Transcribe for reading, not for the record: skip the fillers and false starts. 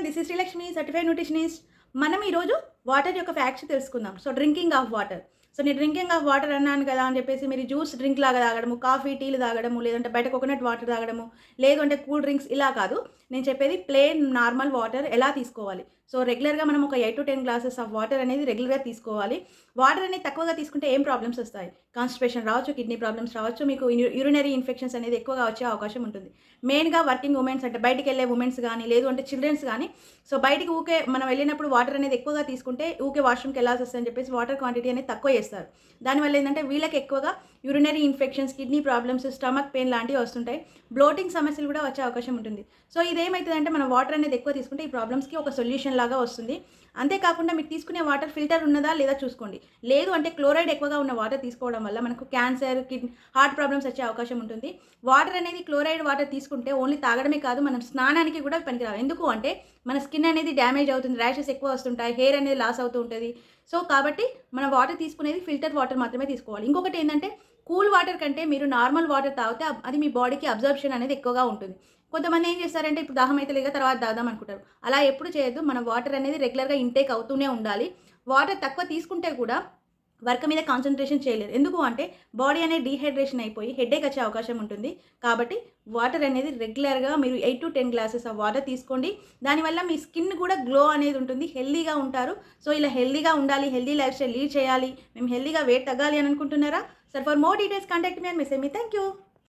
Everyone, this is Srilakshmi, certified nutritionist. మనం ఈరోజు water యొక్క ఫ్యాక్ట్స్ తెలుసుకుందాం. So drinking of water. So నేను డ్రింకింగ్ ఆఫ్ వాటర్ అన్నాను కదా అని చెప్పేసి మీరు జ్యూస్ డ్రింక్ లాగా తాగడము, కాఫీ టీలు తాగడము, లేదంటే బయట కోకోనట్ వాటర్ తాగడము, లేదు అంటే కూల్ డ్రింక్స్ ఇలా కాదు. నేను చెప్పేది ప్లెయిన్ నార్మల్ వాటర్ ఎలా తీసుకోవాలి. సో రెగ్యులర్గా మనం ఒక 8 to 10 గ్లాసెస్ ఆఫ్ వాటర్ అనేది రెగ్యులర్గా తీసుకోవాలి. వాటర్ అనేది తక్కువగా తీసుకుంటే ఏం ప్రాబ్లమ్స్ వస్తాయి? కాన్స్టిపేషన్ రావచ్చు, కిడ్నీ ప్రాబ్లమ్స్ రావచ్చు, మీకు యూరినరీ ఇన్ఫెక్షన్స్ అనేది ఎక్కువగా వచ్చే అవకాశం ఉంటుంది. మెయిన్గా వర్కింగ్ ఉమెన్స్ అంటే బయటికి వెళ్ళే ఉమెన్స్ కానీ, లేదు అంటే చిల్డ్రన్స్ కానీ, సో బయటికి ఊకే మనం వెళ్ళినప్పుడు వాటర్ అనేది ఎక్కువగా తీసుకుంటే ఊకే వాష్రూమ్కి వెళ్ళాల్సి వస్తుందని చెప్పేసి వాటర్ క్వాంటిటీ అనేది తక్కువ చేస్తారు. దానివల్ల ఏంటంటే వీళ్ళకి ఎక్కువగా urinary infections, kidney problems, stomach pain లాంటివి వస్తుంటాయి. బ్లోటింగ్ సమస్యలు కూడా వచ్చే అవకాశం ఉంటుంది. సో ఇదేమవుతుందంటే మనం వాటర్ అనేది ఎక్కువ తీసుకుంటే ఈ ప్రాబ్లమ్స్కి ఒక సొల్యూషన్ లాగా వస్తుంది. అంతేకాకుండా మీకు తీసుకునే వాటర్ ఫిల్టర్ ఉన్నదా లేదా చూసుకోండి. లేదు అంటే క్లోరైడ్ ఎక్కువగా ఉన్న వాటర్ తీసుకోవడం వల్ల మనకు క్యాన్సర్, హార్ట్ ప్రాబ్లమ్స్ వచ్చే అవకాశం ఉంటుంది. వాటర్ అనేది క్లోరైడ్ వాటర్ తీసుకుంటే ఓన్లీ తాగడమే కాదు, మనం స్నానానికి కూడా పనికిరావు. ఎందుకు అంటే మన స్కిన్ అనేది డ్యామేజ్ అవుతుంది, ర్యాషెస్ ఎక్కువ వస్తుంటాయి, హెయిర్ అనేది లాస్ అవుతూ ఉంటుంది. సో కాబట్టి మనం వాటర్ తీసుకునేది ఫిల్టర్ వాటర్ మాత్రమే తీసుకోవాలి. ఇంకొకటి ఏంటంటే కూల్ వాటర్ కంటే మీరు నార్మల్ వాటర్ తాగితే అది మీ బాడీకి అబ్జర్ప్షన్ అనేది ఎక్కువగా ఉంటుంది. కొంతమంది ఏం చేస్తారంటే ఇప్పుడు దాహం అయితే లేక తర్వాత తాగుదాం అనుకుంటారు. అలా ఎప్పుడు చేయొద్దు. మన వాటర్ అనేది రెగ్యులర్గా ఇంటేక్ అవుతూనే ఉండాలి. వాటర్ తక్కువ తీసుకుంటే కూడా వర్క్ మీద కాన్సన్ట్రేషన్ చేయలేరు. ఎందుకు అంటే బాడీ అనేది డీహైడ్రేషన్ అయిపోయి హెడేక్ వచ్చే అవకాశం ఉంటుంది. కాబట్టి వాటర్ అనేది రెగ్యులర్గా మీరు 8 to 10 గ్లాసెస్ ఆఫ్ వాటర్ తీసుకోండి. దానివల్ల మీ స్కిన్ కూడా గ్లో అనేది ఉంటుంది, హెల్దీగా ఉంటారు. సో ఇలా హెల్దీగా ఉండాలి, హెల్దీ లైఫ్ స్టైల్ లీడ్ చేయాలి, మేము హెల్దీగా వెయిట్ తగ్గాలి అని అనుకుంటున్నారా? Sir for more details contact me and message me. Thank you.